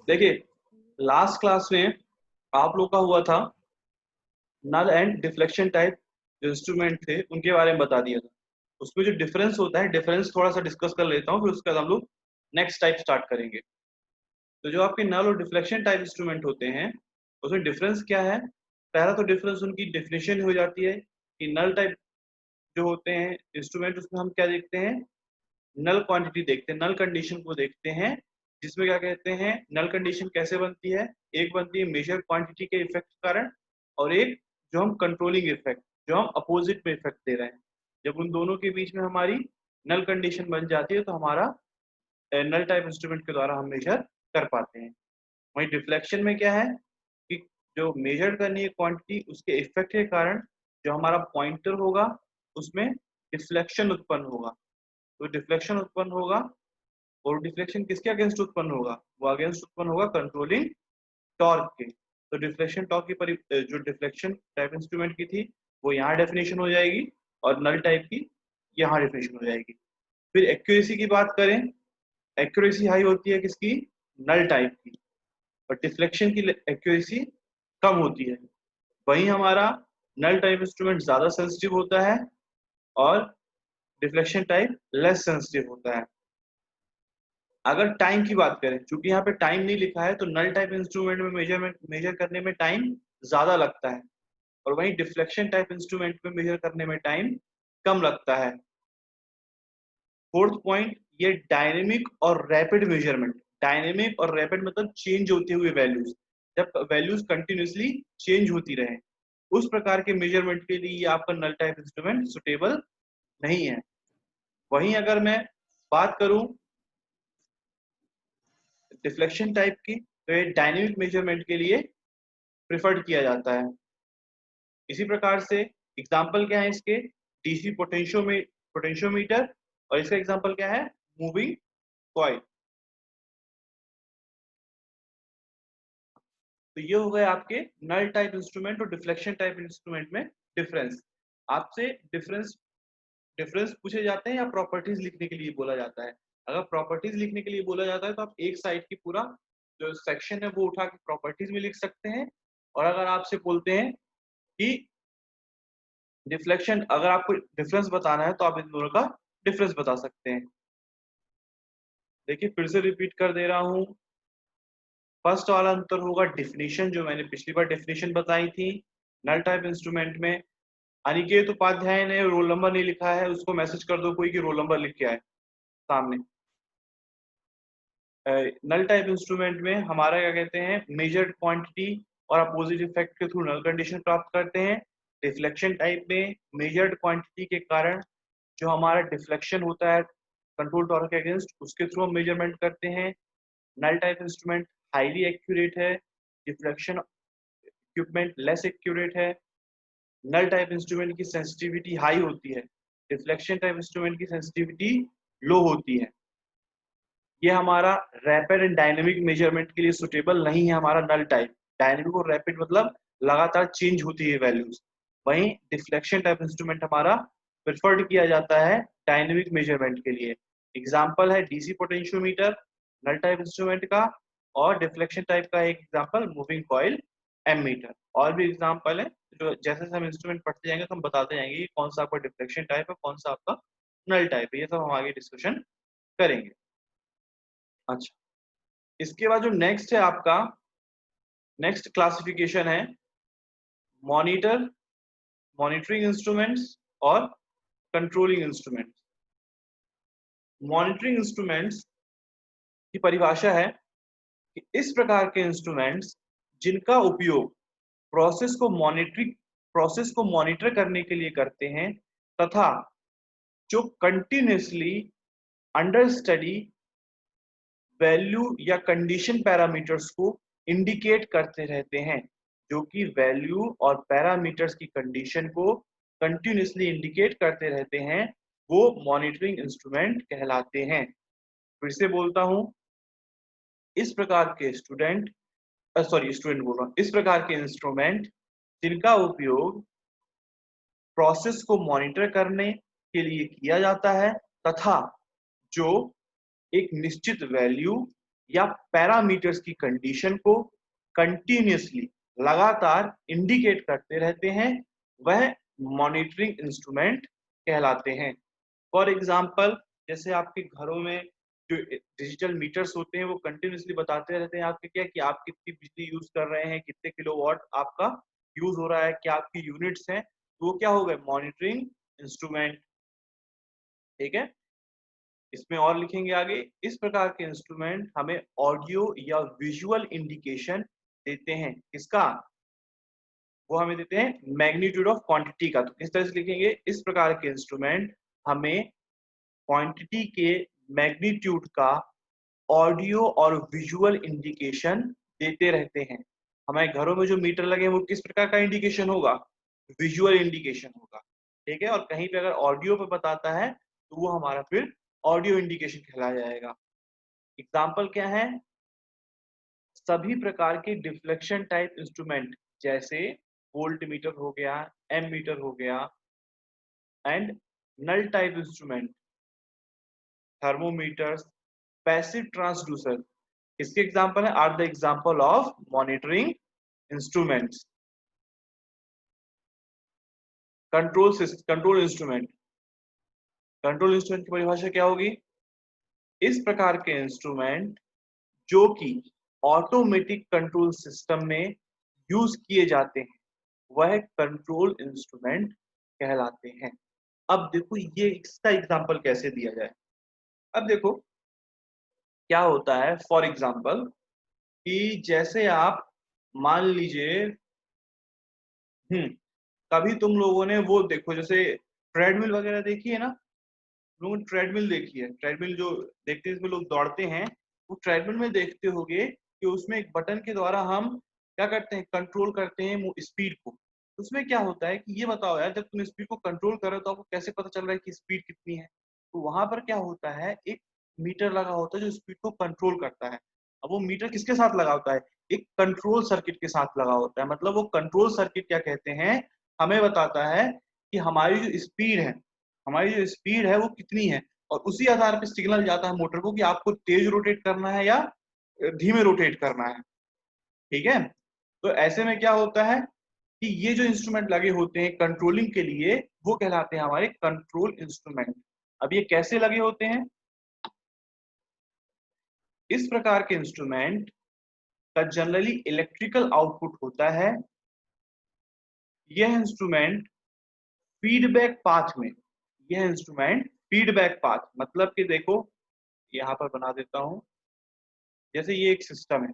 देखिए, last class में आप लोग का हुआ था नल एंड डिफ्लेक्शन टाइप जो इंस्ट्रूमेंट थे उनके बारे में बता दिया था। उसमें जो डिफरेंस होता है, डिफरेंस थोड़ा सा डिस्कस कर लेता हूँ, फिर उसके बाद हम लोग नेक्स्ट टाइप स्टार्ट करेंगे। तो जो आपके नल और डिफ्लेक्शन टाइप इंस्ट्रूमेंट होते हैं उसमें डिफरेंस क्या है? पहला तो डिफरेंस उनकी डेफिनेशन हो जाती है कि नल टाइप जो होते हैं इंस्ट्रूमेंट, उसमें हम क्या देखते हैं? नल क्वांटिटी देखते हैं, नल कंडीशन को देखते हैं, जिसमें क्या कहते हैं, नल कंडीशन कैसे बनती है? एक बनती है मेजर क्वांटिटी के इफेक्ट के कारण, और एक जो हम कंट्रोलिंग इफेक्ट, जो हम अपोजिट में इफेक्ट दे रहे हैं। जब उन दोनों के बीच में हमारी नल कंडीशन बन जाती है तो हमारा नल टाइप इंस्ट्रूमेंट के द्वारा हम मेजर कर पाते हैं। वहीं डिफ्लेक्शन में क्या है कि जो मेजर करनी है क्वांटिटी, उसके इफेक्ट के कारण जो हमारा पॉइंटर होगा उसमें डिफ्लेक्शन उत्पन्न होगा। तो डिफ्लेक्शन उत्पन्न होगा, और डिफ्लेक्शन किसके अगेंस्ट उत्पन्न होगा? वो अगेंस्ट उत्पन्न होगा कंट्रोलिंग टॉर्क के। तो डिफ्लेक्शन टॉर्क की जो डिफ्लेक्शन टाइप इंस्ट्रूमेंट की थी वो यहाँ डेफिनेशन हो जाएगी, और नल टाइप की यहाँ डेफिनेशन हो जाएगी। फिर एक्यूरेसी की बात करें, एक्यूरेसी हाई होती है किसकी? नल टाइप की, और डिफ्लेक्शन की एक्यूरेसी कम होती है। वहीं हमारा नल टाइप इंस्ट्रूमेंट ज्यादा सेंसिटिव होता है और डिफ्लेक्शन टाइप लेस सेंसिटिव होता है। अगर टाइम की बात करें, चूंकि यहाँ पे टाइम नहीं लिखा है, तो नल टाइप इंस्ट्रूमेंट में मेजर करने में टाइम ज्यादा लगता है, और वहीं डिफ्लेक्शन टाइप इंस्ट्रूमेंट में मेजर करने में टाइम कम लगता है। फोर्थ पॉइंट, ये डायनेमिक और रैपिड मेजरमेंट। डायनेमिक और रैपिड मतलब चेंज होते हुए वैल्यूज, जब वैल्यूज कंटिन्यूसली चेंज होती रहे, उस प्रकार के मेजरमेंट के लिए ये आपका नल टाइप इंस्ट्रूमेंट सुटेबल नहीं है। वहीं अगर मैं बात करूं डिफ्लेक्शन टाइप की, तो ये डायनेमिक मेजरमेंट के लिए प्रिफर्ड किया जाता है। इसी प्रकार से एग्जाम्पल क्या है इसके? डीसी पोटेंशियोमीटर, और इसका एग्जाम्पल क्या है? Moving coil. तो ये हो गए आपके नल टाइप इंस्ट्रूमेंट और डिफ्लेक्शन टाइप इंस्ट्रूमेंट में डिफरेंस। आपसे डिफरेंस डिफरेंस पूछे जाते हैं या प्रॉपर्टीज लिखने के लिए बोला जाता है? अगर प्रॉपर्टीज लिखने के लिए बोला जाता है तो आप एक साइड की पूरा जो सेक्शन है वो उठा के प्रॉपर्टीज में लिख सकते हैं। और अगर आपसे बोलते हैं कि डिफ्लेक्शन, अगर आपको डिफरेंस बताना है तो आप इन दोनों का डिफरेंस बता सकते हैं। देखिए, फिर से रिपीट कर दे रहा हूं। फर्स्ट वाला अंतर होगा डिफिनीशन, जो मैंने पिछली बार डिफिनीशन बताई थी। नल टाइप इंस्ट्रूमेंट में अनिकेत उपाध्याय ने रोल नंबर नहीं लिखा है, उसको मैसेज कर दो कोई कि रोल नंबर लिख के आए सामने। नल टाइप इंस्ट्रूमेंट में हमारा क्या कहते हैं, मेजर्ड क्वांटिटी और अपोजिट इफेक्ट के थ्रू नल कंडीशन प्राप्त करते हैं। डिफ्लेक्शन टाइप में मेजर्ड क्वांटिटी के कारण जो हमारा डिफ्लेक्शन होता है कंट्रोल टॉर्क के अगेंस्ट, उसके थ्रू हम मेजरमेंट करते हैं। Null type instrument highly accurate है, डिफ्लेक्शन इक्विपमेंट लेस एक्यूरेट है। नल टाइप इंस्ट्रूमेंट की सेंसिटिविटी हाई होती है, डिफ्लेक्शन टाइप इंस्ट्रूमेंट की सेंसिटिविटी लो होती है। ये हमारा रैपिड एंड डायनेमिक मेजरमेंट के लिए सुटेबल नहीं है हमारा नल टाइप। डायनेमिक और रैपिड मतलब लगातार चेंज होती है वैल्यूज। वहीं डिफ्लेक्शन टाइप इंस्ट्रूमेंट हमारा प्रेफर्ड किया जाता है डायनेमिक मेजरमेंट के लिए। एग्जाम्पल है DC potentiometer null type instrument का, और डिफ्लेक्शन टाइप का एक एग्जाम्पल मूविंग कॉइल एमीटर। और भी एग्जाम्पल है, जो जैसे जैसे हम इंस्ट्रूमेंट पढ़ते जाएंगे तो हम बताते जाएंगे कि कौन सा आपका डिफ्लेक्शन टाइप है, कौन सा आपका नल टाइप है। ये सब हम आगे डिस्कशन करेंगे। अच्छा, इसके बाद जो नेक्स्ट है आपका, नेक्स्ट क्लासिफिकेशन है मॉनिटर मॉनिटरिंग इंस्ट्रूमेंट्स और कंट्रोलिंग इंस्ट्रूमेंट्स। मॉनिटरिंग इंस्ट्रूमेंट्स की परिभाषा है कि इस प्रकार के इंस्ट्रूमेंट्स जिनका उपयोग प्रोसेस को मॉनिटर करने के लिए करते हैं, तथा जो कंटिन्यूसली अंडर स्टडी वैल्यू या कंडीशन पैरामीटर्स को इंडिकेट करते रहते हैं, जो कि वैल्यू और पैरामीटर्स की कंडीशन को कंटिन्यूसली इंडिकेट करते रहते हैं, वो मॉनिटरिंग इंस्ट्रूमेंट कहलाते हैं। फिर से बोलता हूं, इस प्रकार के स्टूडेंट बोल रहा हूं, इस प्रकार के इंस्ट्रूमेंट जिनका उपयोग प्रोसेस को मॉनिटर करने के लिए किया जाता है, तथा जो एक निश्चित वैल्यू या पैरामीटर्स की कंडीशन को कंटिन्यूसली लगातार इंडिकेट करते रहते हैं, वह मॉनिटरिंग इंस्ट्रूमेंट कहलाते हैं। फॉर एग्जाम्पल, जैसे आपके घरों में जो डिजिटल मीटर्स होते हैं वो कंटिन्यूसली बताते रहते हैं आपके क्या कि आप कितनी बिजली यूज कर रहे हैं, कितने किलोवाट आपका यूज हो रहा है, क्या आपकी यूनिट्स हैं, तो वो क्या हो गए, मॉनिटरिंग इंस्ट्रूमेंट। ठीक है, इसमें और लिखेंगे आगे, इस प्रकार के इंस्ट्रूमेंट हमें ऑडियो या विजुअल इंडिकेशन देते हैं। किसका? वो हमें देते हैं मैग्नीट्यूड ऑफ क्वांटिटी का। तो किस तरह से लिखेंगे, इस प्रकार के इंस्ट्रूमेंट हमें क्वांटिटी के मैग्नीट्यूड का ऑडियो और विजुअल इंडिकेशन देते रहते हैं। हमारे घरों में जो मीटर लगे हैं वो किस प्रकार का इंडिकेशन होगा, विजुअल इंडिकेशन होगा। ठीक है, और कहीं पे अगर ऑडियो पे बताता है तो वो हमारा फिर ऑडियो इंडिकेशन कहलाया जाएगा। एग्जाम्पल क्या है, सभी प्रकार के डिफ्लेक्शन टाइप इंस्ट्रूमेंट जैसे वोल्ट मीटर हो गया, एम मीटर हो गया, and null type instrument, thermometers, passive transducer, इसके एग्जाम्पल है, are the example of monitoring instruments. Control instrument, control instrument की परिभाषा क्या होगी, इस प्रकार के इंस्ट्रूमेंट जो कि ऑटोमेटिक कंट्रोल सिस्टम में यूज किए जाते हैं वह कंट्रोल इंस्ट्रूमेंट कहलाते हैं। अब देखो ये इसका एग्जाम्पल कैसे दिया जाए। अब देखो क्या होता है, फॉर एग्जाम्पल कि जैसे आप मान लीजिए, कभी तुम लोगों ने वो देखो जैसे ट्रेडमिल वगैरह देखी है ना, लोगों ने ट्रेडमिल देखी है, ट्रेडमिल जो देखते हैं इसमें लोग दौड़ते हैं, वो ट्रेडमिल में देखते होगे कि उसमें एक बटन के द्वारा हम क्या करते हैं, कंट्रोल करते हैं स्पीड को। उसमें क्या होता है कि ये बताओ यार, जब तुम स्पीड को कंट्रोल कर रहे हो तो आपको कैसे पता चल रहा है कि स्पीड कितनी है? तो वहां पर क्या होता है, एक मीटर लगा होता है जो स्पीड को कंट्रोल करता है। अब वो मीटर किसके साथ लगा होता है, एक कंट्रोल सर्किट के साथ लगा होता है। मतलब वो कंट्रोल सर्किट क्या कहते हैं, हमें बताता है कि हमारी जो स्पीड है, हमारी जो स्पीड है वो कितनी है, और उसी आधार पर सिग्नल जाता है मोटर को कि आपको तेज रोटेट करना है या धीमे रोटेट करना है। ठीक है, तो ऐसे में क्या होता है कि ये जो इंस्ट्रूमेंट लगे होते हैं कंट्रोलिंग के लिए वो कहलाते हैं हमारे कंट्रोल इंस्ट्रूमेंट। अब ये कैसे लगे होते हैं, इस प्रकार के इंस्ट्रूमेंट का जनरली इलेक्ट्रिकल आउटपुट होता है। यह इंस्ट्रूमेंट फीडबैक पाथ में, यह इंस्ट्रूमेंट फीडबैक पाथ मतलब कि देखो यहाँ पर बना देता हूं, जैसे ये एक सिस्टम है,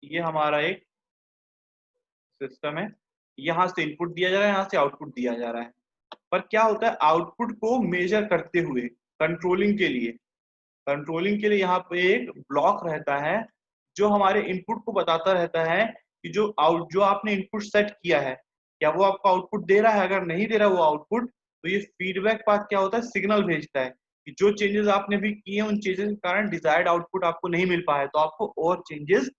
ये हमारा एक सिस्टम है, यहाँ से इनपुट दिया जा रहा है, यहाँ से आउटपुट दिया जा रहा है। पर क्या होता है, आउटपुट को मेजर करते हुए कंट्रोलिंग के लिए, कंट्रोलिंग के लिए यहाँ पे एक ब्लॉक रहता है जो हमारे इनपुट को बताता रहता है कि जो आपने इनपुट सेट किया है क्या वो आपको आउटपुट दे रहा है। अगर नहीं दे रहा वो आउटपुट, तो ये फीडबैक पाथ क्या होता है, सिग्नल भेजता है कि जो चेंजेस आपने भी किए हैं उन चेंजेस के कारण डिजायर्ड आउटपुट आपको नहीं मिल पाया, तो आपको और चेंजेस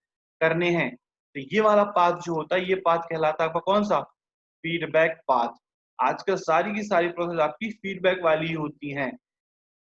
करने हैं। तो ये वाला पाथ जो होता है, ये पाथ कहलाता है आपका कौन सा, फीडबैक पाथ। आजकल सारी की सारी प्रोसेस आपकी फीडबैक वाली होती हैं।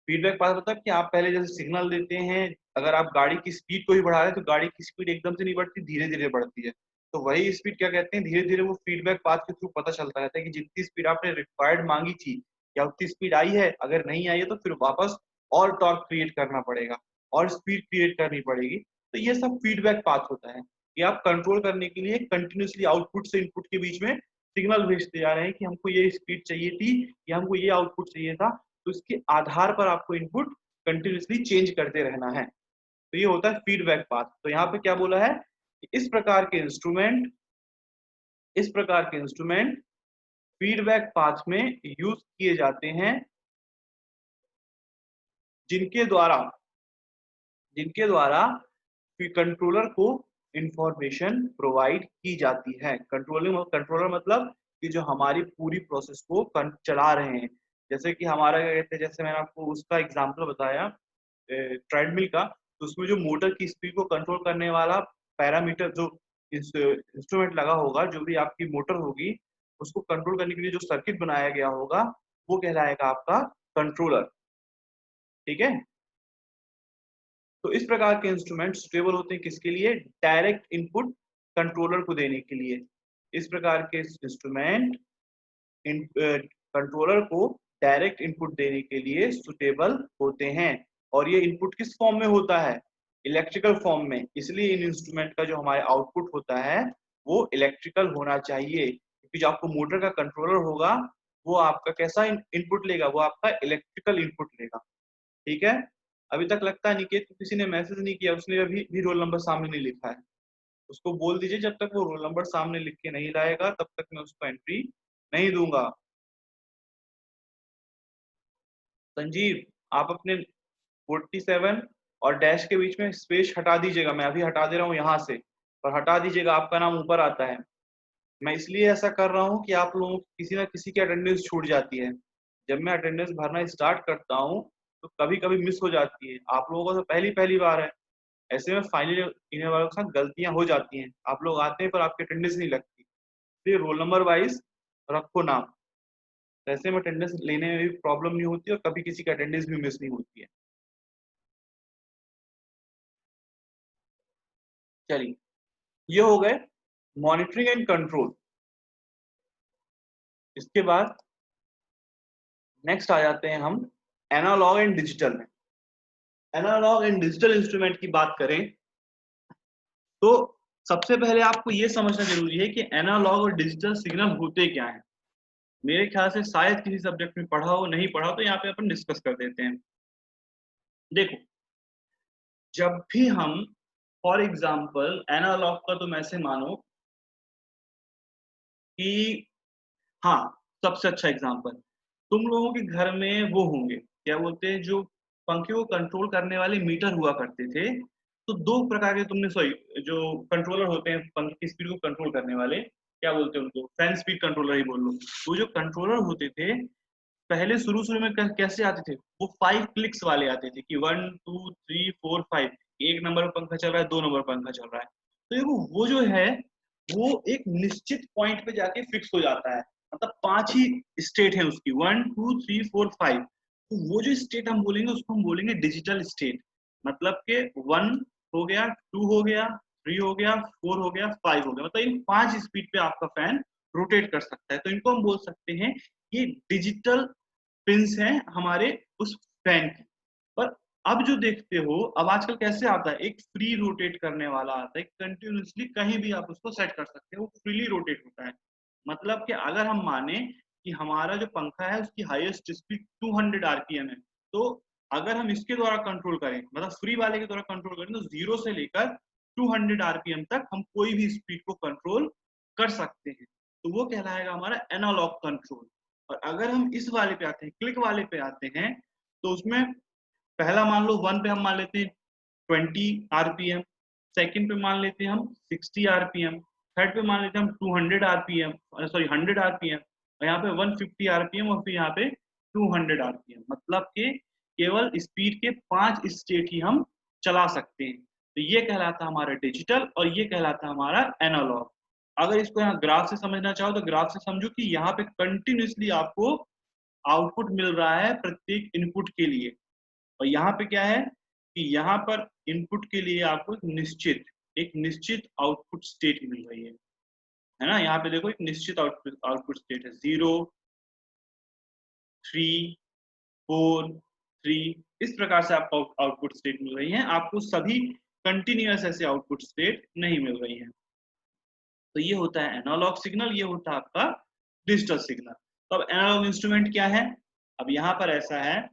फीडबैक पाथ मतलब कि आप पहले जैसे सिग्नल देते हैं, अगर आप गाड़ी की स्पीड को ही बढ़ा रहे हैं तो गाड़ी की स्पीड एकदम से नहीं बढ़ती, धीरे धीरे बढ़ती है। तो वही स्पीड क्या कहते हैं, धीरे धीरे वो फीडबैक पाथ के थ्रू पता चलता रहता है कि जितनी स्पीड आपने रिक्वायर्ड मांगी थी क्या उतनी स्पीड आई है, अगर नहीं आई है तो फिर वापस और टॉर्क क्रिएट करना पड़ेगा और स्पीड क्रिएट करनी पड़ेगी। तो ये सब फीडबैक पाथ होता है कि आप कंट्रोल करने के लिए कंटिन्यूसली आउटपुट से इनपुट के बीच में सिग्नल भेजते जा रहे हैं कि हमको ये स्पीड चाहिए थी या हमको ये आउटपुट चाहिए था, तो इसके आधार पर आपको इनपुट कंटिन्यूसली चेंज करते रहना है। तो ये होता है फीडबैक पाथ। तो यहाँ पे क्या बोला है कि इस प्रकार के इंस्ट्रूमेंट, इस प्रकार के इंस्ट्रूमेंट फीडबैक पाथ में यूज किए जाते हैं, जिनके द्वारा, जिनके द्वारा कंट्रोलर को इंफॉर्मेशन प्रोवाइड की जाती है। कंट्रोलर मतलब कि जो हमारी पूरी प्रोसेस को चला रहे हैं। जैसे कि हमारा क्या कहते हैं, जैसे मैंने आपको उसका एग्जांपल बताया ट्रेडमिल का, तो उसमें जो मोटर की स्पीड को कंट्रोल करने वाला पैरामीटर जो इंस्ट्रूमेंट लगा होगा, जो भी आपकी मोटर होगी उसको कंट्रोल करने के लिए जो सर्किट बनाया गया होगा वो कहलाएगा आपका कंट्रोलर। ठीक है, तो इस प्रकार के इंस्ट्रूमेंट सुटेबल होते हैं किसके लिए? डायरेक्ट इनपुट कंट्रोलर को देने के लिए। इस प्रकार के इंस्ट्रूमेंट कंट्रोलर को डायरेक्ट इनपुट देने के लिए सुटेबल होते हैं। और ये इनपुट किस फॉर्म में होता है? इलेक्ट्रिकल फॉर्म में। इसलिए इन इंस्ट्रूमेंट का जो हमारे आउटपुट होता है वो इलेक्ट्रिकल होना चाहिए, क्योंकि जो आपको मोटर का कंट्रोलर होगा वो आपका कैसा इनपुट लेगा? वो आपका इलेक्ट्रिकल इनपुट लेगा। ठीक है, अभी तक लगता है निकेत को किसी ने मैसेज नहीं किया, उसने अभी भी रोल नंबर सामने नहीं लिखा है। उसको बोल दीजिए जब तक वो रोल नंबर सामने लिख के नहीं लाएगा तब तक मैं उसको एंट्री नहीं दूंगा। संजीव, आप अपने 47 और डैश के बीच में स्पेस हटा दीजिएगा। मैं अभी हटा दे रहा हूँ यहाँ से, और हटा दीजिएगा, आपका नाम ऊपर आता है। मैं इसलिए ऐसा कर रहा हूँ कि आप लोगों की किसी ना किसी की अटेंडेंस छूट जाती है। जब मैं अटेंडेंस भरना स्टार्ट करता हूँ तो कभी कभी मिस हो जाती है। आप लोगों को तो पहली पहली बार है, ऐसे में फाइनल ईयर वालों के साथ गलतियां हो जाती हैं। आप लोग आते हैं पर आपकी अटेंडेंस नहीं लगती, इसलिए रोल नंबर वाइज रखो नाम। ऐसे में अटेंडेंस लेने में भी प्रॉब्लम नहीं होती और कभी किसी की अटेंडेंस भी मिस नहीं होती है। चलिए, ये हो गए मॉनिटरिंग एंड कंट्रोल। इसके बाद नेक्स्ट आ जाते हैं हम एनालॉग एंड डिजिटल में। एनालॉग एंड डिजिटल इंस्ट्रूमेंट की बात करें तो सबसे पहले आपको यह समझना जरूरी है कि एनालॉग और डिजिटल सिग्नल होते क्या हैं। मेरे ख्याल से शायद किसी सब्जेक्ट में पढ़ा हो, नहीं पढ़ा हो तो यहाँ पे अपन डिस्कस कर देते हैं। देखो, जब भी हम फॉर एग्जाम्पल एनालॉग का तुम ऐसे मानो कि, हाँ, सबसे अच्छा एग्जाम्पल, तुम लोगों के घर में वो होंगे, क्या बोलते हैं, जो पंखे को कंट्रोल करने वाले मीटर हुआ करते थे। तो दो प्रकार के तुमने, सॉरी, जो कंट्रोलर होते हैं पंखे की स्पीड को कंट्रोल करने वाले, क्या बोलते हैं उनको? फैन स्पीड कंट्रोलर ही बोल लो। वो जो कंट्रोलर होते थे पहले शुरू शुरू में कैसे आते थे? वो 5 क्लिक्स वाले आते थे कि 1 2 3 4 5, एक नंबर पर पंखा चल रहा है, दो नंबर पर पंखा चल रहा है। तो ये वो जो है वो एक निश्चित पॉइंट पे जाके फिक्स हो जाता है। मतलब 5 ही स्टेट है उसकी, 1 2 3 4 5। तो वो जो स्टेट हम बोलेंगे उसको हम बोलेंगे डिजिटल स्टेट। मतलब के 1 हो गया, 2 हो गया, 3 हो गया, 4 हो गया, 5 हो गया। मतलब इन 5 स्पीड पे आपका फैन रोटेट कर सकता है। तो इनको हम बोल सकते हैं ये डिजिटल पिंस हैं हमारे उस फैन की। पर अब जो देखते हो, अब आजकल कैसे आता है, एक फ्री रोटेट करने वाला आता है, कंटिन्यूसली कहीं भी आप उसको सेट कर सकते हो, वो फ्रीली रोटेट होता है। मतलब कि अगर हम माने कि हमारा जो पंखा है उसकी हाईएस्ट स्पीड 200 आरपीएम है, तो अगर हम इसके द्वारा कंट्रोल करें, मतलब फ्री वाले के द्वारा कंट्रोल करें, तो 0 से लेकर 200 आरपीएम तक हम कोई भी स्पीड को कंट्रोल कर सकते हैं। तो वो कहलाएगा हमारा एनालॉग कंट्रोल। और अगर हम इस वाले पे आते हैं, क्लिक वाले पे आते हैं, तो उसमें पहला मान लो 1 पे हम मान लेते हैं 20 आरपीएम, सेकंड पे मान लेते हैं हम 60 आरपीएम, थर्ड पे मान लेते हैं हम 200 आरपीएम, सॉरी 100 आरपीएम, और यहाँ पे 150 आरपीएम, और फिर यहाँ पे 200 आरपीएम। मतलब कि केवल स्पीड के 5 स्टेट ही हम चला सकते हैं। तो ये कहलाता है हमारा डिजिटल और ये कहलाता है हमारा एनालॉग। अगर इसको यहाँ ग्राफ से समझना चाहो तो ग्राफ से समझो कि यहाँ पे कंटिन्यूसली आपको आउटपुट मिल रहा है प्रत्येक इनपुट के लिए। और यहाँ पे क्या है कि यहाँ पर इनपुट के लिए आपको एक निश्चित आउटपुट स्टेट मिल रही है ना? यहाँ पे देखो एक निश्चित आउटपुट स्टेट है, 0 3 4 3, इस प्रकार से आपको आउटपुट स्टेट मिल रही है। आपको सभी कंटिन्यूअस ऐसे आउटपुट स्टेट नहीं मिल रही है। तो ये होता है एनालॉग सिग्नल, ये होता है आपका डिजिटल सिग्नल। तो अब एनालॉग इंस्ट्रूमेंट क्या है? अब यहाँ पर ऐसा है,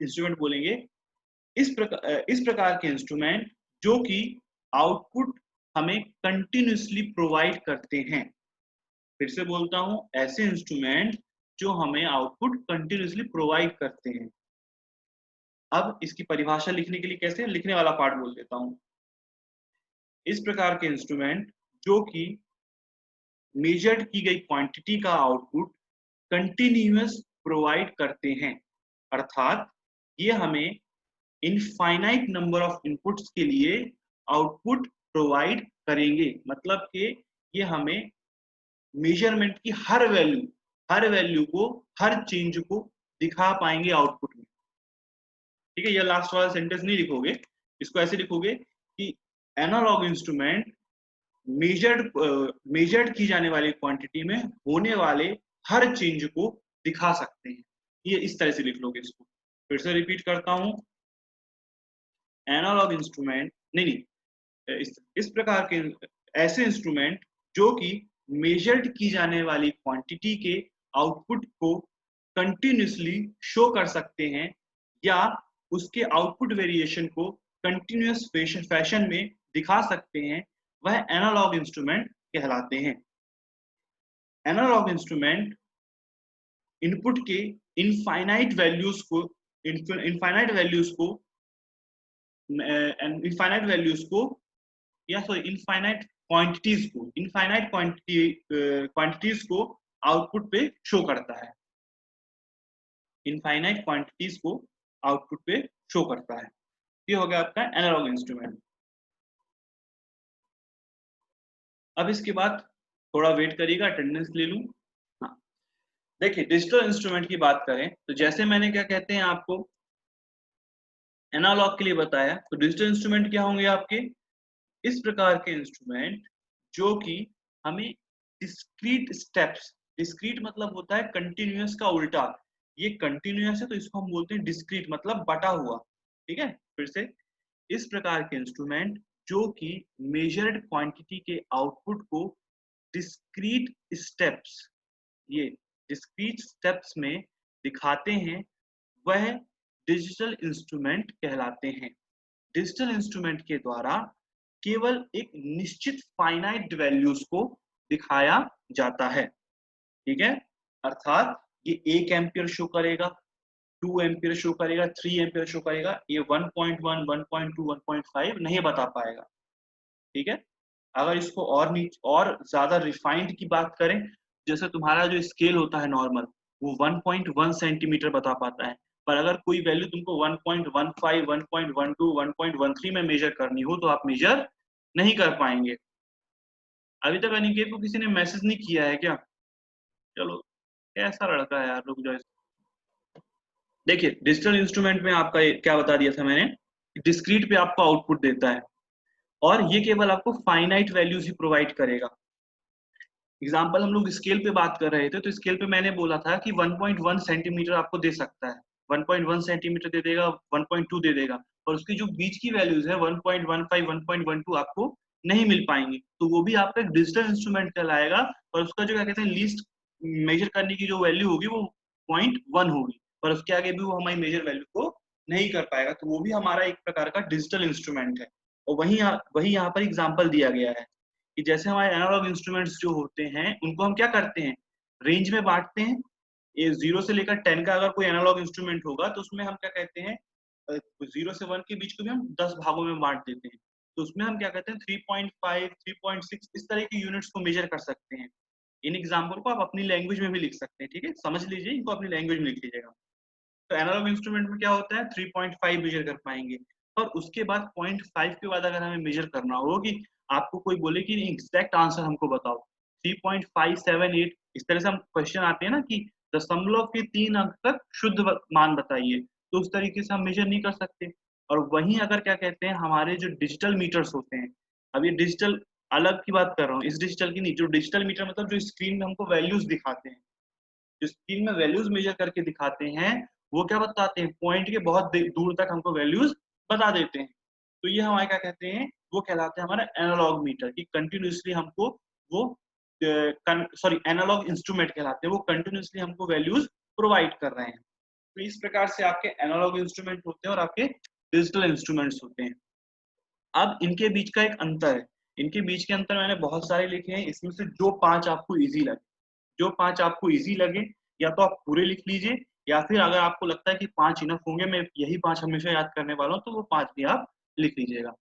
इंस्ट्रूमेंट बोलेंगे इस प्रकार के इंस्ट्रूमेंट जो कि आउटपुट हमें कंटिन्यूसली प्रोवाइड करते हैं। फिर से बोलता हूं, ऐसे इंस्ट्रूमेंट जो हमें आउटपुट कंटिन्यूसली प्रोवाइड करते हैं। अब इसकी परिभाषा लिखने के लिए कैसे, लिखने वाला पार्ट बोल देता हूं। इस प्रकार के इंस्ट्रूमेंट जो कि मेजर्ड की गई क्वांटिटी का आउटपुट कंटिन्यूअस प्रोवाइड करते हैं, अर्थात ये हमें इनफाइनाइट नंबर ऑफ इनपुट्स के लिए आउटपुट प्रोवाइड करेंगे। मतलब कि ये हमें मेजरमेंट की हर वैल्यू को, हर चेंज को दिखा पाएंगे आउटपुट में। ठीक है, ये लास्ट वाला सेंटेंस नहीं लिखोगे, इसको ऐसे लिखोगे कि एनालॉग इंस्ट्रूमेंट मेजर्ड की जाने वाली क्वांटिटी में होने वाले हर चेंज को दिखा सकते हैं। ये इस तरह से लिख लोगे इसको। फिर से रिपीट करता हूं, एनालॉग इंस्ट्रूमेंट नहीं नहीं इस प्रकार के ऐसे इंस्ट्रूमेंट जो कि मेजर्ड की जाने वाली क्वांटिटी के आउटपुट को कंटिन्यूसली शो कर सकते हैं या उसके आउटपुट वेरिएशन को कंटिन्यूअस फैशन में दिखा सकते हैं, वह एनालॉग इंस्ट्रूमेंट कहलाते हैं। एनालॉग इंस्ट्रूमेंट इनपुट के इनफाइनाइट वैल्यूज को इनफाइनाइट वैल्यूज को या सॉरी इनफाइनाइट क्वांटिटीज को आउटपुट पे शो करता है। इनफाइनाइट क्वांटिटीज को आउटपुट पे शो करता है। ये हो गया आपका एनालॉग इंस्ट्रूमेंट। अब इसके बाद थोड़ा वेट करिएगा, अटेंडेंस ले लूं। हाँ, देखिए डिजिटल इंस्ट्रूमेंट की बात करें तो जैसे मैंने क्या कहते हैं आपको एनालॉग के लिए बताया, तो डिजिटल इंस्ट्रूमेंट क्या होंगे आपके इस प्रकार के इंस्ट्रूमेंट जो कि हमें डिस्क्रीट स्टेप्स, डिस्क्रीट मतलब होता है कंटिन्यूअस का उल्टा, ये कंटिन्यूअस है तो इसको हम बोलते हैं डिस्क्रीट मतलब बटा हुआ। ठीक है, फिर से इस प्रकार के इंस्ट्रूमेंट जो कि मेजर्ड क्वांटिटी के आउटपुट को डिस्क्रीट स्टेप्स, ये डिस्क्रीट स्टेप्स में दिखाते हैं, वह डिजिटल इंस्ट्रूमेंट कहलाते हैं। डिजिटल इंस्ट्रूमेंट के द्वारा केवल एक निश्चित फाइनाइट वैल्यूज को दिखाया जाता है। ठीक है, अर्थात ये 1 एम्पियर शो करेगा, 2 एम्पियर शो करेगा, 3 एम्पियर शो करेगा, ये 1.1, 1.2, 1.5 नहीं बता पाएगा। ठीक है, अगर इसको और ज्यादा रिफाइंड की बात करें, जैसे तुम्हारा जो स्केल होता है नॉर्मल, वो 1.1 सेंटीमीटर बता पाता है, पर अगर कोई वैल्यू तुमको 1.15, 1.12, 1.13 में मेजर करनी हो तो आप मेजर नहीं कर पाएंगे। अभी तक अनिकेत को किसी ने मैसेज नहीं किया है क्या? चलो, कैसा लड़का है यार, रुक जाओ। देखिए डिजिटल इंस्ट्रूमेंट में आपका क्या बता दिया था मैंने, डिस्क्रीट पे आपको आउटपुट देता है और ये केवल आपको फाइनाइट वैल्यूज ही प्रोवाइड करेगा। एग्जाम्पल हम लोग स्केल पे बात कर रहे थे, तो स्केल पे मैंने बोला था कि 1.1 सेंटीमीटर आपको दे सकता है, 1.1 सेंटीमीटर दे देगा, 1.2 दे देगा, और उसकी जो बीच की वैल्यूज है 1.15, 1.12 आपको नहीं मिल पाएंगी, तो वो भी आपका डिजिटल इंस्ट्रूमेंट कहलाएगा। और उसका जो क्या कहते हैं लीस्ट मेजर करने की जो वैल्यू होगी वो 0.1 होगी, पर उसके आगे भी वो हमारी मेजर वैल्यू को नहीं कर पाएगा, तो वो भी हमारा एक प्रकार का डिजिटल इंस्ट्रूमेंट है। और वही यहाँ पर एग्जाम्पल दिया गया है कि जैसे हमारे एनालॉग इंस्ट्रूमेंट्स जो होते हैं उनको हम क्या करते हैं, रेंज में बांटते हैं। ये 0 से लेकर 10 का अगर कोई एनालॉग इंस्ट्रूमेंट होगा तो उसमें हम क्या कहते हैं, 0 से 1 के बीच को भी हम 10 भागों में बांट देते हैं, तो उसमें हम क्या कहते हैं 3.5, 3.6 इस तरह की यूनिट्स को मेजर कर सकते हैं। इन एग्जाम्पल को आप अपनी लैंग्वेज में भी लिख सकते हैं। ठीक है, समझ लीजिए, इनको अपनी लैंग्वेज में लिख लीजिएगा। तो एनालॉग इंस्ट्रूमेंट में क्या होता है 3.5 मेजर कर पाएंगे, और उसके बाद 0.5 के बाद अगर हमें मेजर करना हो कि आपको कोई बोले कि एग्जैक्ट आंसर हमको बताओ 3.578, इस तरह से हम क्वेश्चन आते हैं ना कि दशमलव के 3 अंक तक शुद्ध मान बताइए, तो उस तरीके से हम मेजर नहीं कर सकते। और वहीं अगर क्या कहते हैं हमारे जो डिजिटल मीटर्स होते हैं, अब ये डिजिटल अलग की बात कर रहा हूँ, इस डिजिटल की नहीं, जो डिजिटल मीटर मतलब जो स्क्रीन में हमको वैल्यूज दिखाते हैं, जो स्क्रीन में वैल्यूज मेजर करके दिखाते हैं, वो क्या बताते हैं पॉइंट के बहुत दूर तक हमको वैल्यूज बता देते हैं। तो ये हमारे क्या कहते हैं, वो कहलाते हैं हमारा एनालॉग मीटर, कि कंटिन्यूसली हमको वो सॉरी एनालॉग इंस्ट्रूमेंट कहलाते हैं, वो कंटिन्यूसली हमको वैल्यूज प्रोवाइड कर रहे हैं। तो इस प्रकार से आपके एनालॉग इंस्ट्रूमेंट होते हैं और आपके डिजिटल इंस्ट्रूमेंट्स होते हैं। अब इनके बीच का एक अंतर है, इनके बीच के अंतर मैंने बहुत सारे लिखे हैं, इसमें से जो 5 आपको इजी लगे, जो 5 आपको इजी लगे या तो आप पूरे लिख लीजिए, या फिर अगर आपको लगता है कि 5 इनफ होंगे, मैं यही 5 हमेशा याद करने वाला हूँ, तो वो 5 भी आप लिख लीजिएगा।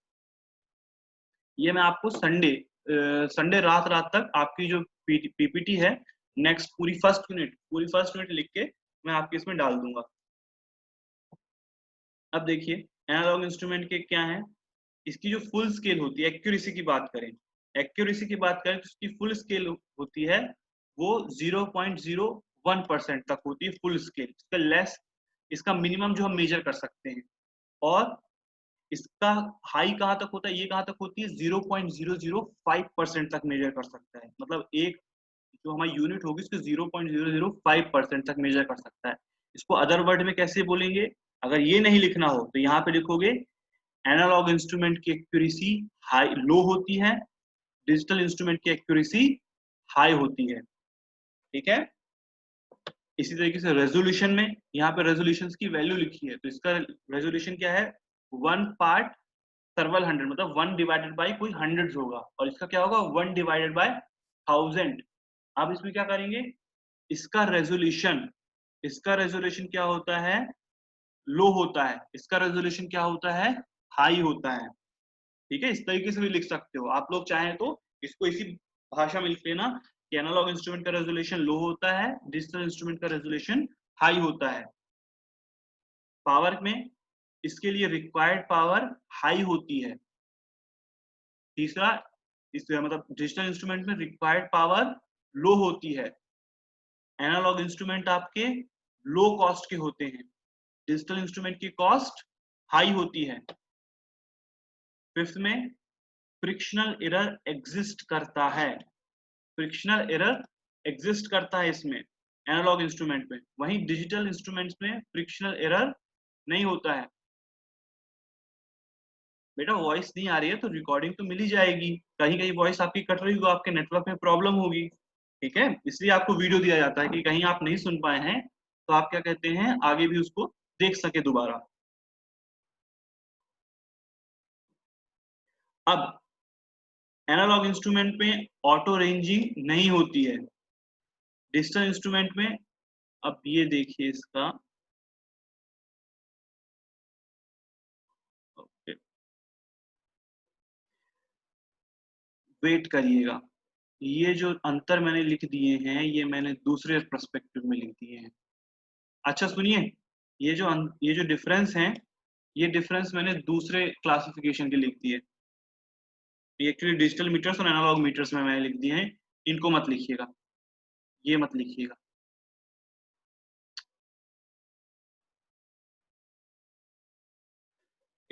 ये मैं आपको संडे रात तक आपकी जो पीपीटी है, नेक्स्ट पूरी फर्स्ट यूनिट लिख के मैं आपके इसमें डाल दूंगा। अब देखिए एनालॉग इंस्ट्रूमेंट के क्या है, इसकी जो फुल स्केल होती है, एक्यूरेसी की बात करें, एक्यूरेसी की बात करें तो इसकी फुल स्केल होती है वो 0.01% तक होती है फुल स्केल, इसका लेस, इसका मिनिमम जो हम मेजर कर सकते हैं। और इसका हाई कहाँ तक होता है, ये कहाँ तक होती है 0.005% तक मेजर कर सकता है, मतलब एक जो हमारी यूनिट होगी उसको 0.005% तक मेजर कर सकता है। इसको अदर वर्ड में कैसे बोलेंगे, अगर ये नहीं लिखना हो तो यहाँ पे लिखोगे एनालॉग इंस्ट्रूमेंट की एक्यूरेसी हाई लो होती है, डिजिटल इंस्ट्रूमेंट की एक्यूरेसी हाई होती है। ठीक है, इसी तरीके से रेजोल्यूशन में, यहाँ पे रेजोल्यूशन की वैल्यू लिखी है तो इसका रेजोल्यूशन क्या है 1 पार्ट सर्वल 100, मतलब 1 डिवाइडेड बाई कोई हंड्रेड होगा, और इसका क्या होगा 1 डिवाइडेड बाई 1000। अब इसमें क्या करेंगे, इसका रेजोल्यूशन, इसका रेजोल्यूशन क्या होता है लो होता है, इसका रेजोल्यूशन क्या होता है हाई होता है। ठीक है, इस तरीके से भी लिख सकते हो आप लोग, चाहें तो इसको इसी भाषा में लिख लेना कि एनालॉग इंस्ट्रूमेंट का रेजोल्यूशन लो होता है, डिजिटल इंस्ट्रूमेंट का रेजोल्यूशन हाई होता है। पावर में इसके लिए रिक्वायर्ड पावर हाई होती है। तीसरा, इस मतलब डिजिटल इंस्ट्रूमेंट में रिक्वायर्ड पावर लो होती है। एनालॉग इंस्ट्रूमेंट आपके लो कॉस्ट के होते हैं, डिजिटल इंस्ट्रूमेंट की कॉस्ट हाई होती है। फिफ्थ में फ्रिक्शनल एरर एग्जिस्ट करता है, फ्रिक्शनल एरर एग्जिस्ट करता है इसमें एनालॉग इंस्ट्रूमेंट में, वहीं डिजिटल इंस्ट्रूमेंट्स में फ्रिक्शनल एरर नहीं होता है। बेटा वॉइस नहीं आ रही है तो रिकॉर्डिंग तो मिल ही जाएगी, कहीं कहीं वॉइस आपकी कट रही होगी, आपके नेटवर्क में प्रॉब्लम होगी। ठीक है, इसलिए आपको वीडियो दिया जाता है कि कहीं आप नहीं सुन पाए हैं तो आप क्या कहते हैं आगे भी उसको देख सके दोबारा। अब एनालॉग इंस्ट्रूमेंट में ऑटो रेंजिंग नहीं होती है, डिजिटल इंस्ट्रूमेंट में, अब ये देखिए इसका, वेट करिएगा, ये जो अंतर मैंने लिख दिए हैं ये मैंने दूसरे पर्सपेक्टिव में लिख दिए हैं। अच्छा सुनिए, ये जो डिफरेंस है, ये डिफरेंस मैंने दूसरे क्लासिफिकेशन के लिख दिए, ये एक्चुअली डिजिटल मीटर्स और एनालॉग मीटर्स में मैंने लिख दिए हैं, इनको मत लिखिएगा, ये मत लिखिएगा।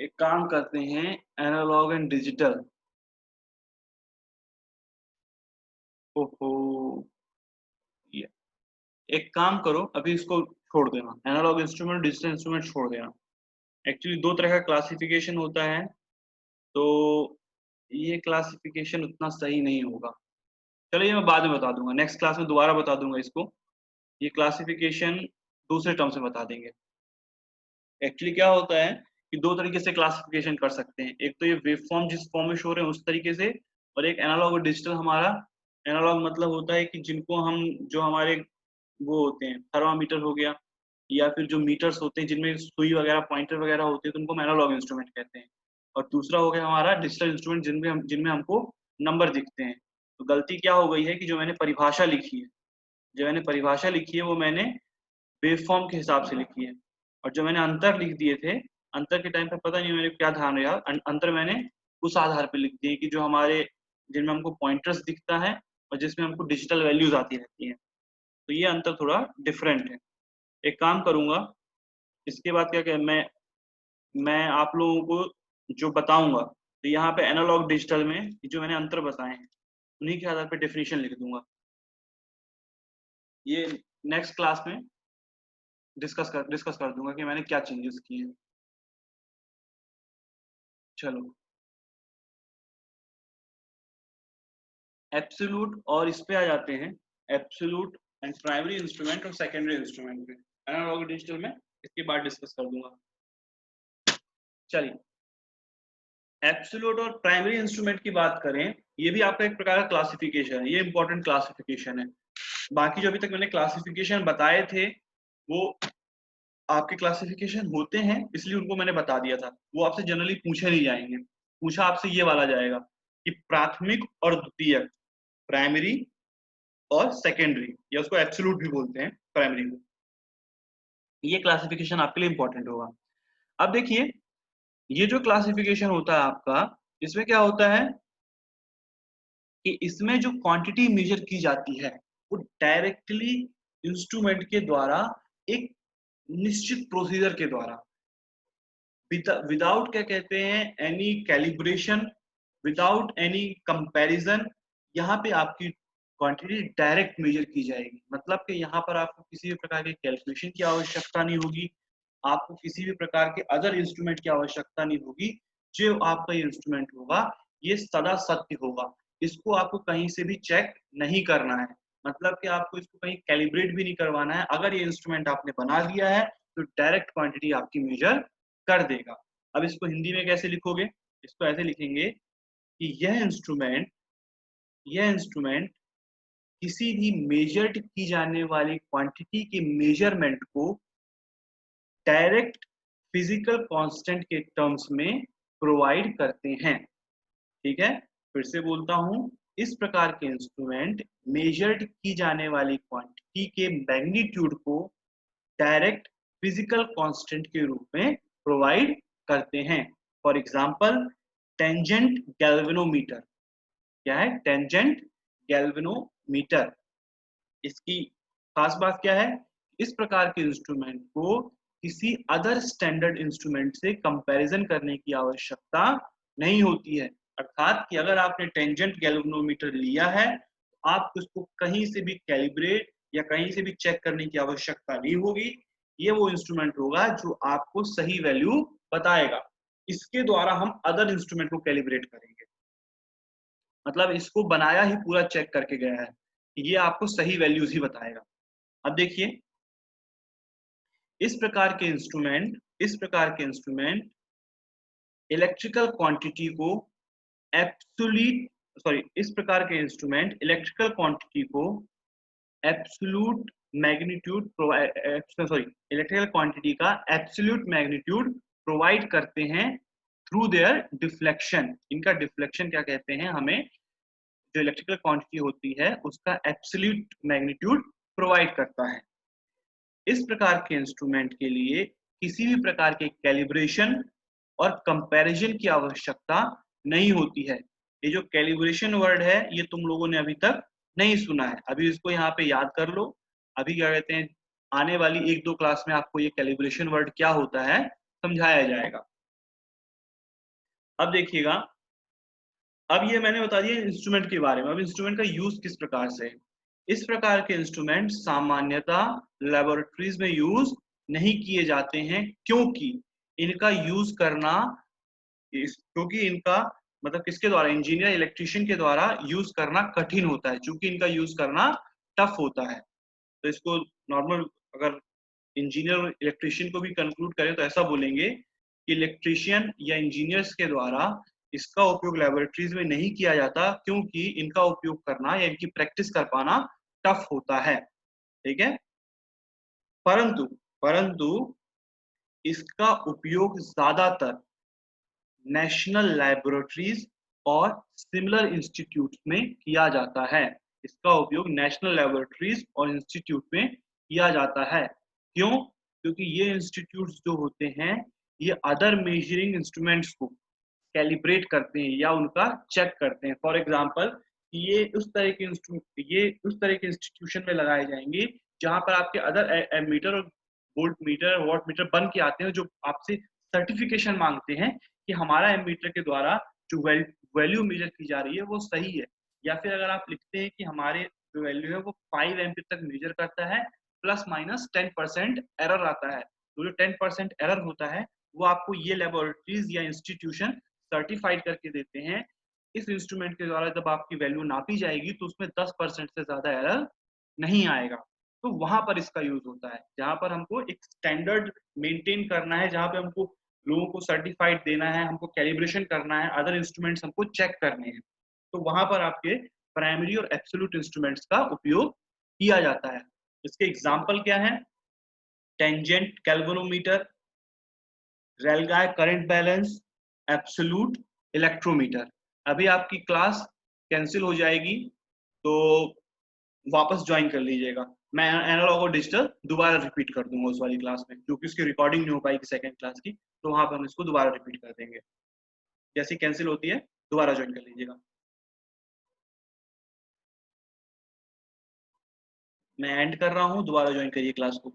एक काम करते हैं, एनालॉग एंड डिजिटल, ओहो, ये एक काम करो अभी इसको छोड़ देना, एनालॉग इंस्ट्रूमेंट डिजिटल इंस्ट्रूमेंट छोड़ देना। एक्चुअली दो तरह का क्लासिफिकेशन होता है, तो ये क्लासिफिकेशन उतना सही नहीं होगा। चलिए मैं बाद में बता दूंगा, नेक्स्ट क्लास में दोबारा बता दूंगा इसको, ये क्लासिफिकेशन दूसरे टर्म से बता देंगे। एक्चुअली क्या होता है कि दो तरीके से क्लासिफिकेशन कर सकते हैं, एक तो ये वेव फॉर्म जिस फॉर्म में शो रहे हैं उस तरीके से, और एक एनालॉग और डिजिटल। हमारा एनालॉग मतलब होता है कि जिनको हम, जो हमारे वो होते हैं थर्मामीटर हो गया, या फिर जो मीटर्स होते हैं जिनमें सुई वगैरह पॉइंटर वगैरह होते हैं तो उनको हम एनालॉग इंस्ट्रूमेंट कहते हैं। और दूसरा हो गया हमारा डिजिटल इंस्ट्रूमेंट जिनमें हमको नंबर दिखते हैं। तो गलती क्या हो गई है कि जो मैंने परिभाषा लिखी है, जो मैंने परिभाषा लिखी है वो मैंने वेवफॉर्म के हिसाब से लिखी है, और जो मैंने अंतर लिख दिए थे, अंतर के टाइम पे पता नहीं मेरे क्या ध्यान रहा, अंतर मैंने उस आधार पे लिख दिए कि जो हमारे, जिनमें हमको पॉइंटर्स दिखता है और जिसमें हमको डिजिटल वैल्यूज आती रहती हैं, तो ये अंतर थोड़ा डिफरेंट है। एक काम करूंगा, इसके बाद क्या क्या मैं आप लोगों को जो बताऊंगा, तो यहाँ पे एनालॉग डिजिटल में जो मैंने अंतर बताए हैं उन्हीं के आधार पे डेफिनेशन लिख दूंगा। ये नेक्स्ट क्लास में डिस्कस कर दूंगा कि मैंने क्या चेंजेस किए हैं। चलो, एब्सोल्यूट और इस पे आ जाते हैं, एब्सोल्यूट एंड प्राइमरी इंस्ट्रूमेंट और सेकेंडरी इंस्ट्रूमेंट पे एनालॉग डिजिटल में इसके बाद डिस्कस कर दूंगा। चलिए, एब्सोल्यूट और प्राइमरी इंस्ट्रूमेंट की बात करें, ये भी आपका एक प्रकार का क्लासिफिकेशन है, ये इंपॉर्टेंट क्लासिफिकेशन है। बाकी जो अभी तक मैंने क्लासिफिकेशन बताए थे वो आपके क्लासिफिकेशन होते हैं, इसलिए उनको मैंने बता दिया था, वो आपसे जनरली पूछे नहीं जाएंगे। पूछा आपसे ये वाला जाएगा कि प्राथमिक और द्वितीयक, प्राइमरी और सेकेंडरी, या उसको एब्सोल्यूट भी बोलते हैं प्राइमरी को, ये क्लासिफिकेशन आपके लिए इंपॉर्टेंट होगा। अब देखिए, ये जो क्लासिफिकेशन होता है आपका, इसमें क्या होता है कि इसमें जो क्वांटिटी मेजर की जाती है वो डायरेक्टली इंस्ट्रूमेंट के द्वारा, एक निश्चित प्रोसीजर के द्वारा, विदाउट क्या कहते हैं, any calibration, without any comparison, यहाँ पे आपकी क्वांटिटी डायरेक्ट मेजर की जाएगी। मतलब कि यहाँ पर आपको किसी भी प्रकार के कैलकुलेशन की आवश्यकता नहीं होगी, आपको किसी भी प्रकार के अदर इंस्ट्रूमेंट की आवश्यकता नहीं होगी। जो आपका ये इंस्ट्रूमेंट होगा ये सदा सत्य होगा, इसको आपको कहीं से भी चेक नहीं करना है। मतलब कि आपको इसको कहीं कैलिब्रेट भी नहीं करवाना है। अगर ये इंस्ट्रूमेंट आपने बना दिया है तो डायरेक्ट क्वांटिटी आपकी मेजर कर देगा। अब इसको हिंदी में कैसे लिखोगे? इसको ऐसे लिखेंगे कि यह इंस्ट्रूमेंट किसी भी मेजर्ड की जाने वाली क्वांटिटी के मेजरमेंट को डायरेक्ट फिजिकल कांस्टेंट के टर्म्स में प्रोवाइड करते हैं। ठीक है, फिर से बोलता हूं, इस प्रकार के इंस्ट्रूमेंट मेजर्ड की जाने वाली क्वांटिटी के मैग्नीट्यूड को डायरेक्ट फिजिकल कांस्टेंट के रूप में प्रोवाइड करते हैं। For example, tangent galvanometer. क्या है? Tangent galvanometer. इसकी खास बात क्या है? इस प्रकार के इंस्ट्रूमेंट को किसी अदर स्टैंडर्ड इंस्ट्रूमेंट से कंपैरिजन करने की आवश्यकता नहीं होती है। अर्थात कि अगर आपने टेंजेंट गैल्वेनोमीटर लिया है तो आपको उसको कहीं से भी कैलिब्रेट या कहीं से भी चेक करने की आवश्यकता नहीं होगी। ये वो इंस्ट्रूमेंट होगा जो आपको सही वैल्यू बताएगा। इसके द्वारा हम अदर इंस्ट्रूमेंट को कैलिब्रेट करेंगे। मतलब इसको बनाया ही पूरा चेक करके गया है, ये आपको सही वैल्यूज ही बताएगा। अब देखिए, इस प्रकार के इंस्ट्रूमेंट इलेक्ट्रिकल क्वांटिटी को इस प्रकार के इंस्ट्रूमेंट इलेक्ट्रिकल क्वांटिटी को एब्सोल्यूट मैग्नीट्यूड इलेक्ट्रिकल क्वांटिटी का एब्सोल्यूट मैग्नीट्यूड प्रोवाइड करते हैं थ्रू देयर डिफ्लेक्शन। इनका डिफ्लेक्शन क्या कहते हैं? हमें जो इलेक्ट्रिकल क्वांटिटी होती है उसका एब्सोल्यूट मैग्नीट्यूड प्रोवाइड करता है। इस प्रकार के इंस्ट्रूमेंट के लिए किसी भी प्रकार के कैलिब्रेशन और कंपैरिजन की आवश्यकता नहीं होती है। ये जो कैलिब्रेशन वर्ड है ये तुम लोगों ने अभी तक नहीं सुना है, अभी इसको यहाँ पे याद कर लो। अभी क्या कहते हैं, आने वाली 1-2 क्लास में आपको ये कैलिब्रेशन वर्ड क्या होता है समझाया जाएगा। अब देखिएगा, अब ये मैंने बता दिया इंस्ट्रूमेंट के बारे में। अब इंस्ट्रूमेंट का यूज किस प्रकार से है? इस प्रकार के इंस्ट्रूमेंट सामान्यतः लेबोरेटरीज में यूज नहीं किए जाते हैं, क्योंकि इनका यूज करना क्योंकि इनका मतलब किसके द्वारा, इंजीनियर इलेक्ट्रिशियन के द्वारा यूज करना कठिन होता है, क्योंकि इनका यूज करना टफ होता है। तो इसको नॉर्मल अगर इंजीनियर इलेक्ट्रिशियन को भी कंक्लूड करें तो ऐसा बोलेंगे कि इलेक्ट्रिशियन या इंजीनियर्स के द्वारा इसका उपयोग लेबोरेटरीज में नहीं किया जाता, क्योंकि इनका उपयोग करना या इनकी प्रैक्टिस कर पाना टफ होता है। ठीक है, परंतु परंतु इसका उपयोग ज्यादातर नेशनल लैबोरेटरीज और सिमिलर इंस्टीट्यूट में किया जाता है। इसका उपयोग नेशनल लैबोरेटरीज और इंस्टीट्यूट में किया जाता है। क्यों? क्योंकि ये इंस्टीट्यूट्स जो होते हैं ये अदर मेजरिंग इंस्ट्रूमेंट्स को कैलिब्रेट करते हैं या उनका चेक करते हैं। फॉर एग्जांपल, ये उस तरह के इंस्टीट्यूशन में लगाए जाएंगे जहां पर आपके अदर एमीटर और वोल्ट मीटर वॉट मीटर बन के आते हैं, जो आपसे सर्टिफिकेशन मांगते हैं कि हमारा एमीटर के द्वारा जो वैल्यू मेजर की जा रही है वो सही है। या फिर अगर आप लिखते हैं कि हमारे जो वैल्यू है वो 5 एम्पीयर तक मेजर करता है, प्लस माइनस 10% एरर आता है, तो जो 10% एरर होता है वो आपको ये लेबोरेटरीज या इंस्टीट्यूशन सर्टिफाइड करके देते हैं। इस इंस्ट्रूमेंट के द्वारा जब आपकी वैल्यू नापी जाएगी तो उसमें 10% से ज्यादा एरर नहीं आएगा। तो वहां पर इसका यूज होता है, जहां पर हमको एक स्टैंडर्ड मेंटेन करना है, जहां पे हमको लोगों को सर्टिफाइड देना है, हमको कैलिब्रेशन करना है, अदर इंस्ट्रूमेंट्स हमको चेक करने हैं। तो वहां पर आपके प्राइमरी और एब्सोल्यूट इंस्ट्रूमेंट्स का उपयोग किया जाता है। इसके एग्जाम्पल क्या है? Tangent galvanometer, Rayleigh current balance, absolute electrometer. अभी आपकी क्लास कैंसिल हो जाएगी तो वापस ज्वाइन कर लीजिएगा। मैं एनालॉग और डिजिटल दोबारा रिपीट कर दूंगा उस वाली क्लास में, क्योंकि उसकी रिकॉर्डिंग नहीं हो पाएगी सेकंड क्लास की, तो वहां पर हम इसको दोबारा रिपीट कर देंगे। जैसी कैंसिल होती है दोबारा ज्वाइन कर लीजिएगा। मैं एंड कर रहा हूँ, दोबारा ज्वाइन करिए क्लास को।